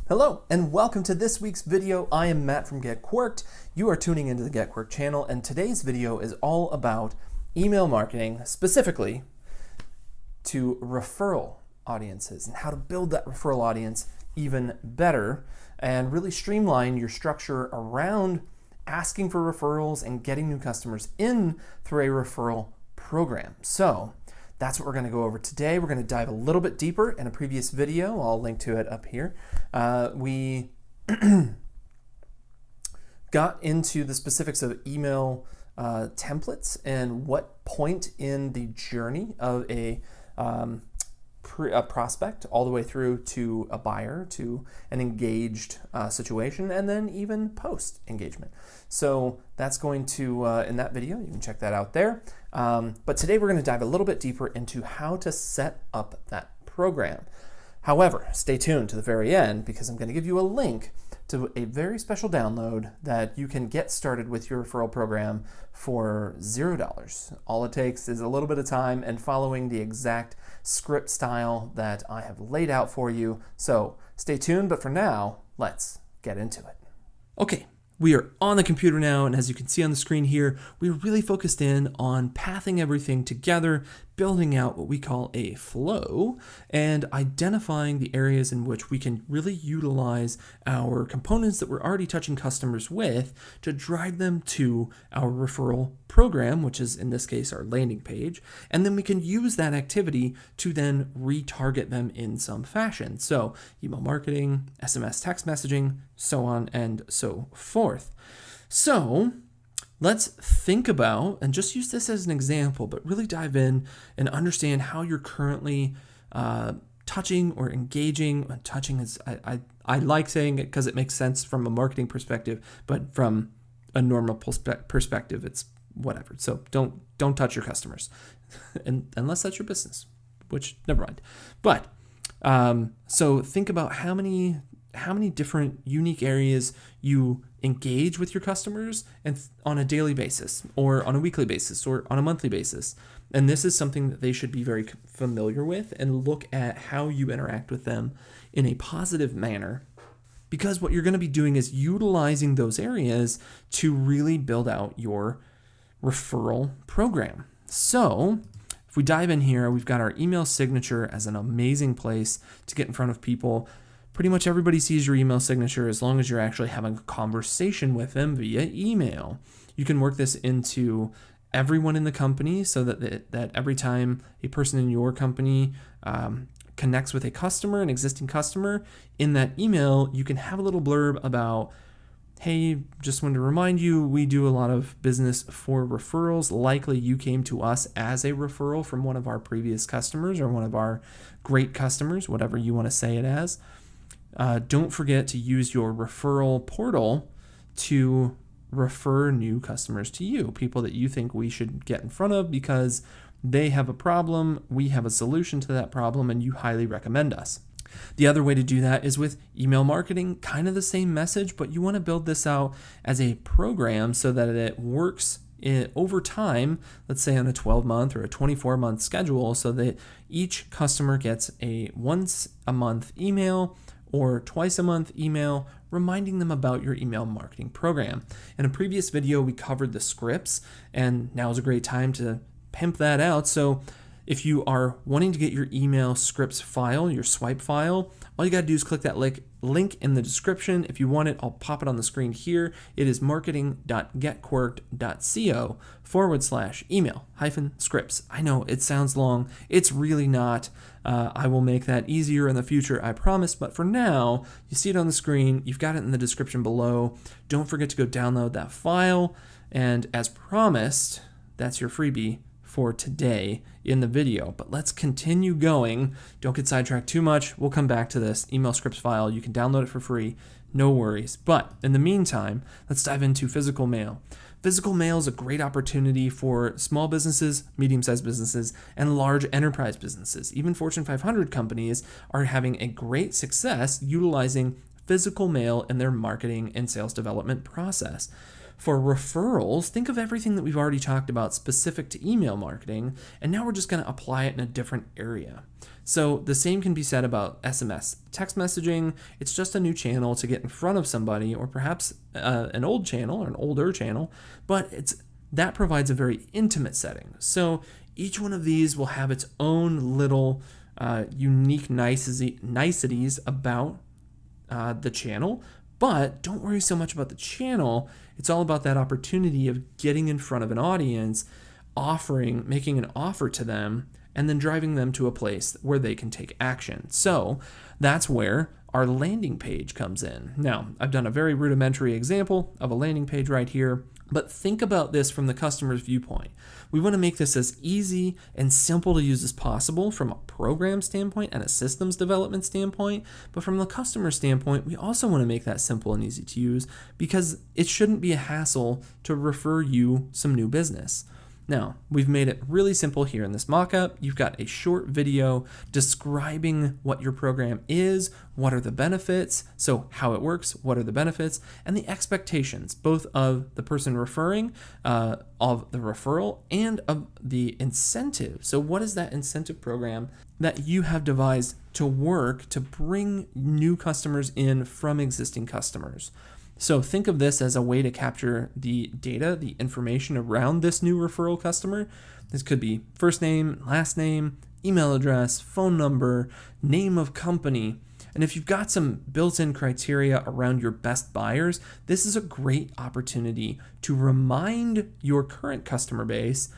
Hello and welcome to this week's video. I am Matt from Get Quirked. You are tuning into the Get Quirked channel, and today's video is all about email marketing, specifically to referral audiences and how to build that referral audience even better and really streamline your structure around asking for referrals and getting new customers in through a referral program. So that's what we're going to go over today. We're going to dive a little bit deeper in a previous video. I'll link to it up here. We got into the specifics of email templates and what point in the journey of a prospect all the way through to a buyer, to an engaged situation, and then even post engagement. So that's going to, in that video, you can check that out there. But today we're going to dive a little bit deeper into how to set up that program. However, stay tuned to the very end because I'm going to give you a link to a very special download that you can get started with your referral program for $0. All it takes is a little bit of time and following the exact script style that I have laid out for you. So stay tuned, but for now, let's get into it. Okay. We are on the computer now, and as you can see on the screen here, we're really focused in on pathing everything together, building out what we call a flow, and identifying the areas in which we can really utilize our components that we're already touching customers with to drive them to our referral program, which is in this case our landing page, and then we can use that activity to then retarget them in some fashion. So email marketing, SMS text messaging, so on and so forth. So let's think about, and just use this as an example, but really dive in and understand how you're currently touching or engaging. Touching is, I like saying it because it makes sense from a marketing perspective, but from a normal perspective, it's whatever. So don't touch your customers, and unless that's your business, which never mind. But so think about how many different unique areas you engage with your customers and on a daily basis or on a weekly basis or on a monthly basis. And this is something that they should be very familiar with and look at how you interact with them in a positive manner, because what you're going to be doing is utilizing those areas to really build out your referral program. So if we dive in here, we've got our email signature as an amazing place to get in front of people. Pretty much everybody sees your email signature as long as you're actually having a conversation with them via email. You can work this into everyone in the company so that every time a person in your company connects with a customer, an existing customer, in that email, you can have a little blurb about, hey, just wanted to remind you, we do a lot of business for referrals. Likely you came to us as a referral from one of our previous customers or one of our great customers, whatever you want to say it as. Don't forget to use your referral portal to refer new customers to you, people that you think we should get in front of because they have a problem, we have a solution to that problem, and you highly recommend us. The other way to do that is with email marketing, kind of the same message, but you want to build this out as a program so that it works over time, let's say on a 12-month or a 24-month schedule, so that each customer gets a once a month email or twice a month email reminding them about your email marketing program. In a previous video, we covered the scripts, and now is a great time to pimp that out. So if you are wanting to get your email scripts file, your swipe file, all you got to do is click that link in the description. If you want it, I'll pop it on the screen here. It is marketing.getquirked.co/email-scripts. I know it sounds long. It's really not. I will make that easier in the future, I promise. But for now, you see it on the screen. You've got it in the description below. Don't forget to go download that file. And as promised, that's your freebie for today in the video. But let's continue going. Don't get sidetracked too much. We'll come back to this email scripts file. You can download it for free. No worries. But in the meantime, let's dive into physical mail. Physical mail is a great opportunity for small businesses, medium-sized businesses, and large enterprise businesses. Even Fortune 500 companies are having a great success utilizing physical mail in their marketing and sales development process. For referrals, think of everything that we've already talked about specific to email marketing, and now we're just going to apply it in a different area. So the same can be said about SMS. Text messaging, it's just a new channel to get in front of somebody, or perhaps an old channel or an older channel, but that provides a very intimate setting. So each one of these will have its own little unique niceties about the channel, but don't worry so much about the channel. It's all about that opportunity of getting in front of an audience, making an offer to them, and then driving them to a place where they can take action. So that's where our landing page comes in. Now, I've done a very rudimentary example of a landing page right here, but think about this from the customer's viewpoint. We want to make this as easy and simple to use as possible from a program standpoint and a systems development standpoint, but from the customer standpoint, we also want to make that simple and easy to use because it shouldn't be a hassle to refer you some new business. Now, we've made it really simple here in this mock-up. You've got a short video describing what your program is, what are the benefits, so how it works, what are the benefits, and the expectations, both of the person referring, of the referral, and of the incentive. So what is that incentive program that you have devised to work to bring new customers in from existing customers? So think of this as a way to capture the data, the information around this new referral customer. This could be first name, last name, email address, phone number, name of company. And if you've got some built-in criteria around your best buyers, this is a great opportunity to remind your current customer base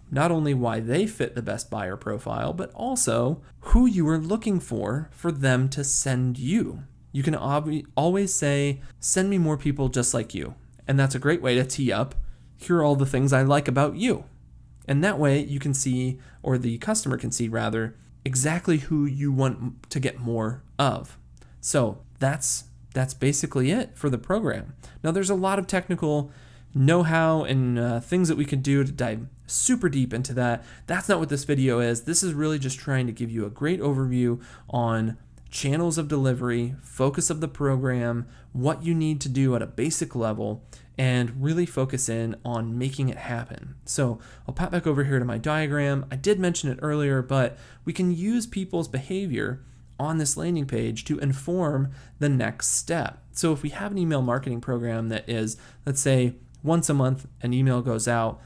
not only why they fit the best buyer profile, but also who you are looking for them to send you. You can always say, send me more people just like you. And that's a great way to tee up, here are all the things I like about you. And that way you can see, or the customer can see rather, exactly who you want to get more of. So that's basically it for the program. Now there's a lot of technical know-how and things that we could do to dive super deep into that. That's not what this video is. This is really just trying to give you a great overview on channels of delivery, focus of the program, what you need to do at a basic level, and really focus in on making it happen. So I'll pop back over here to my diagram. I did mention it earlier, but we can use people's behavior on this landing page to inform the next step. So if we have an email marketing program that is, let's say, once a month an email goes out,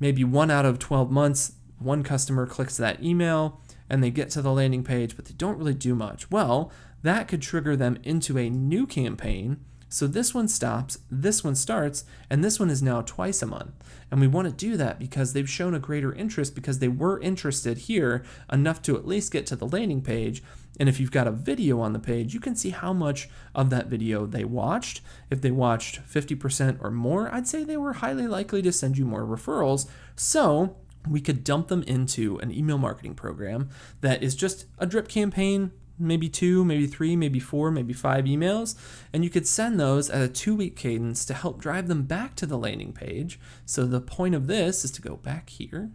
maybe 1 out of 12 months, one customer clicks that email, and they get to the landing page, but they don't really do much. Well, that could trigger them into a new campaign. So this one stops, this one starts, and this one is now twice a month. And we want to do that because they've shown a greater interest because they were interested here enough to at least get to the landing page. And if you've got a video on the page, you can see how much of that video they watched. If they watched 50% or more, I'd say they were highly likely to send you more referrals. So we could dump them into an email marketing program that is just a drip campaign, maybe 2, maybe 3, maybe 4, maybe 5 emails, and you could send those at a 2-week cadence to help drive them back to the landing page. So the point of this is to go back here.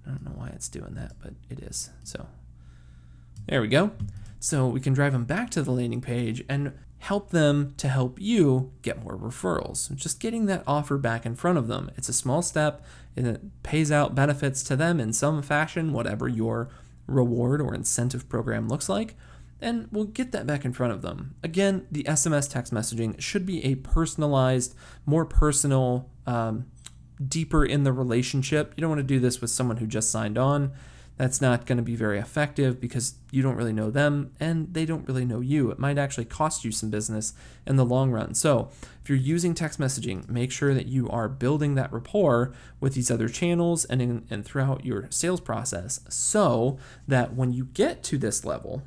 I don't know why it's doing that, but it is. So there we go. So we can drive them back to the landing page and help them to help you get more referrals. Just getting that offer back in front of them. It's a small step and it pays out benefits to them in some fashion, whatever your reward or incentive program looks like, and we'll get that back in front of them. Again, the SMS text messaging should be a personalized, more personal, deeper in the relationship. You don't want to do this with someone who just signed on. That's not going to be very effective because you don't really know them and they don't really know you. It might actually cost you some business in the long run. So if you're using text messaging, make sure that you are building that rapport with these other channels and throughout your sales process so that when you get to this level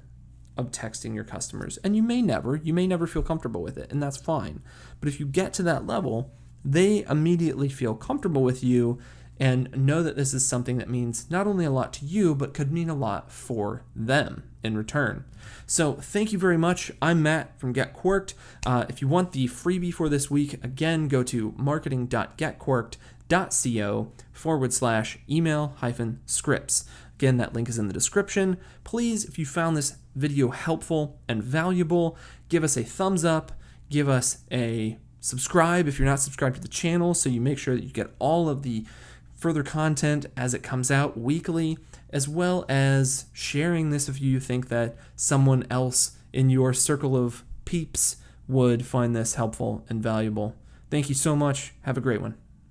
of texting your customers, and you may never feel comfortable with it, and that's fine. But if you get to that level, they immediately feel comfortable with you and know that this is something that means not only a lot to you, but could mean a lot for them in return. So thank you very much. I'm Matt from Get Quirked. If you want the freebie for this week, again, go to marketing.getquirked.co/email-scripts. Again, that link is in the description. Please, if you found this video helpful and valuable, give us a thumbs up, give us a subscribe if you're not subscribed to the channel, so you make sure that you get all of the further content as it comes out weekly, as well as sharing this if you think that someone else in your circle of peeps would find this helpful and valuable. Thank you so much. Have a great one.